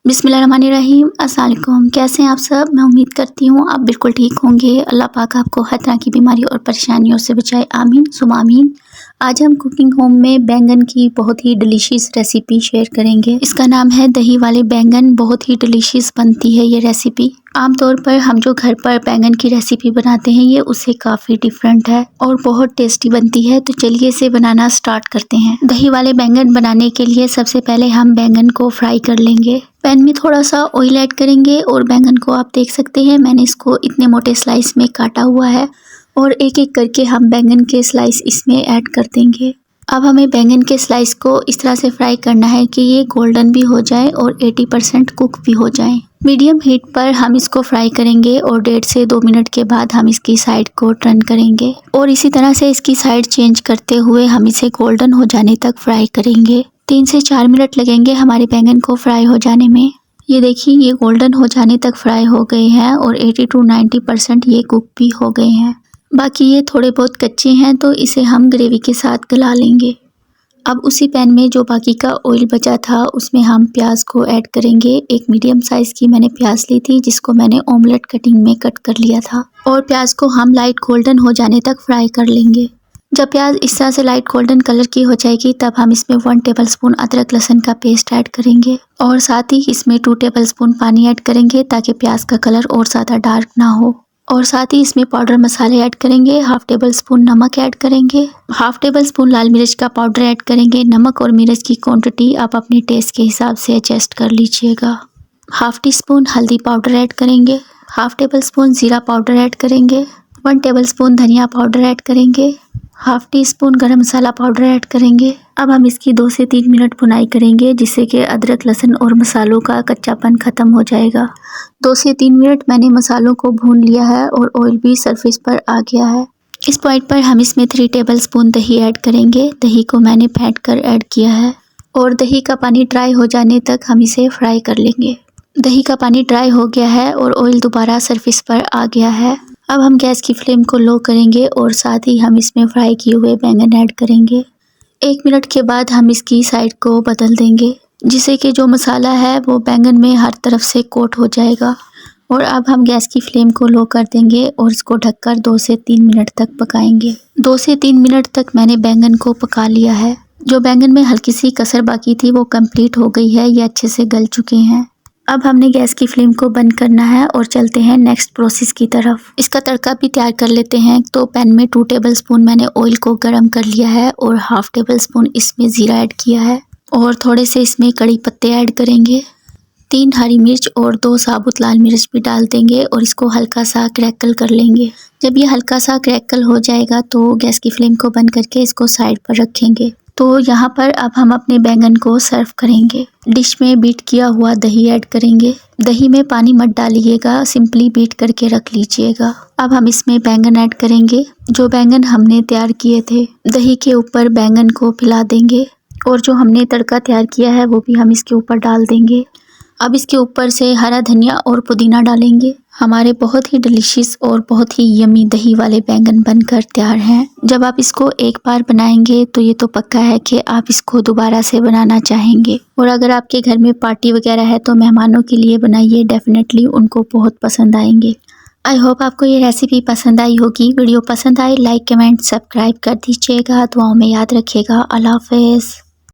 बिस्मिल्लाहिर्रहमानिर्रहीम। अस्सलाम वालेकुम। कैसे हैं आप सब? मैं उम्मीद करती हूँ आप बिल्कुल ठीक होंगे। अल्लाह पाक आपको हर तरह की बीमारी और परेशानियों से बचाए, आमीन सुमा आमीन। आज हम कुकिंग होम में बैंगन की बहुत ही डिलीशियस रेसिपी शेयर करेंगे। इसका नाम है दही वाले बैंगन। बहुत ही डिलीशियस बनती है ये रेसिपी। आमतौर पर हम जो घर पर बैंगन की रेसिपी बनाते हैं ये उससे काफ़ी डिफरेंट है और बहुत टेस्टी बनती है। तो चलिए इसे बनाना स्टार्ट करते हैं। दही वाले बैंगन बनाने के लिए सबसे पहले हम बैंगन को फ्राई कर लेंगे। पैन में थोड़ा सा ऑयल ऐड करेंगे और बैंगन को आप देख सकते हैं मैंने इसको इतने मोटे स्लाइस में काटा हुआ है और एक एक करके हम बैंगन के स्लाइस इसमें ऐड कर देंगे। अब हमें बैंगन के स्लाइस को इस तरह से फ्राई करना है कि ये गोल्डन भी हो जाए और 80% कुक भी हो जाए। मीडियम हीट पर हम इसको फ्राई करेंगे और 1.5 से 2 मिनट के बाद हम इसकी साइड को टर्न करेंगे और इसी तरह से इसकी साइड चेंज करते हुए हम इसे गोल्डन हो जाने तक फ्राई करेंगे। 3 से 4 मिनट लगेंगे हमारे बैंगन को फ्राई हो जाने में। ये देखिए ये गोल्डन हो जाने तक फ्राई हो गए हैं और 80 to 90% ये कुक भी हो गए हैं। बाकी ये थोड़े बहुत कच्चे हैं तो इसे हम ग्रेवी के साथ गला लेंगे। अब उसी पैन में जो बाकी का ऑयल बचा था उसमें हम प्याज को ऐड करेंगे। एक मीडियम साइज़ की मैंने प्याज ली थी जिसको मैंने ऑमलेट कटिंग में कट कर लिया था और प्याज को हम लाइट गोल्डन हो जाने तक फ्राई कर लेंगे। जब प्याज इस तरह से लाइट गोल्डन कलर की हो जाएगी तब हम इसमें 1 टेबलस्पून अदरक लहसुन का पेस्ट ऐड करेंगे और साथ ही इसमें 2 टेबलस्पून पानी ऐड करेंगे ताकि प्याज का कलर और ज़्यादा डार्क ना हो। और साथ ही इसमें पाउडर मसाले ऐड करेंगे। 1/2 टेबलस्पून नमक ऐड करेंगे, 1/2 टेबलस्पून लाल मिर्च का पाउडर ऐड करेंगे। नमक और मिर्च की क्वांटिटी आप अपने टेस्ट के हिसाब से एडजस्ट कर लीजिएगा। 1/2 टीस्पून हल्दी पाउडर ऐड करेंगे, 1/2 टेबलस्पून ज़ीरा पाउडर ऐड करेंगे, 1 टेबलस्पून धनिया पाउडर ऐड करेंगे, 1/2 टीस्पून गरम मसाला पाउडर ऐड करेंगे। अब हम इसकी 2 से 3 मिनट भुनाई करेंगे जिससे कि अदरक लहसुन और मसालों का कच्चापन ख़त्म हो जाएगा। 2 से 3 मिनट मैंने मसालों को भून लिया है और ऑयल भी सरफेस पर आ गया है। इस पॉइंट पर हम इसमें 3 टेबलस्पून दही ऐड करेंगे। दही को मैंने फेंट कर ऐड किया है और दही का पानी ड्राई हो जाने तक हम इसे फ्राई कर लेंगे। दही का पानी ड्राई हो गया है और ऑयल दोबारा सरफेस पर आ गया है। अब हम गैस की फ्लेम को लो करेंगे और साथ ही हम इसमें फ्राई किए हुए बैंगन ऐड करेंगे। 1 मिनट के बाद हम इसकी साइड को बदल देंगे जिससे कि जो मसाला है वो बैंगन में हर तरफ से कोट हो जाएगा। और अब हम गैस की फ्लेम को लो कर देंगे और इसको ढककर 2 से 3 मिनट तक पकाएंगे। 2 से 3 मिनट तक मैंने बैंगन को पका लिया है। जो बैंगन में हल्की सी कसर बाकी थी वो कंप्लीट हो गई है, ये अच्छे से गल चुके हैं। अब हमने गैस की फ्लेम को बंद करना है और चलते हैं नेक्स्ट प्रोसेस की तरफ। इसका तड़का भी तैयार कर लेते हैं। तो पैन में 2 टेबलस्पून मैंने ऑयल को गर्म कर लिया है और 1/2 टेबलस्पून इसमें ज़ीरा ऐड किया है और थोड़े से इसमें कड़ी पत्ते ऐड करेंगे। 3 हरी मिर्च और 2 साबुत लाल मिर्च भी डाल देंगे और इसको हल्का सा क्रैकल कर लेंगे। जब ये हल्का सा क्रैकल हो जाएगा तो गैस की फ्लेम को बंद करके इसको साइड पर रखेंगे। तो यहाँ पर अब हम अपने बैंगन को सर्व करेंगे। डिश में बीट किया हुआ दही ऐड करेंगे। दही में पानी मत डालिएगा, सिंपली बीट करके रख लीजिएगा। अब हम इसमें बैंगन ऐड करेंगे। जो बैंगन हमने तैयार किए थे दही के ऊपर बैंगन को फैला देंगे और जो हमने तड़का तैयार किया है वो भी हम इसके ऊपर डाल देंगे। अब इसके ऊपर से हरा धनिया और पुदीना डालेंगे। हमारे बहुत ही डिलीशियस और बहुत ही यमी दही वाले बैंगन बनकर तैयार हैं। जब आप इसको एक बार बनाएंगे तो ये तो पक्का है कि आप इसको दोबारा से बनाना चाहेंगे। और अगर आपके घर में पार्टी वगैरह है तो मेहमानों के लिए बनाइए, डेफिनेटली उनको बहुत पसंद आएंगे। आई होप आपको ये रेसिपी पसंद आई होगी। वीडियो पसंद आए लाइक कमेंट सब्सक्राइब कर दीजिएगा। दुआओं में याद रखिएगा। अल्लाह हाफ़िज़।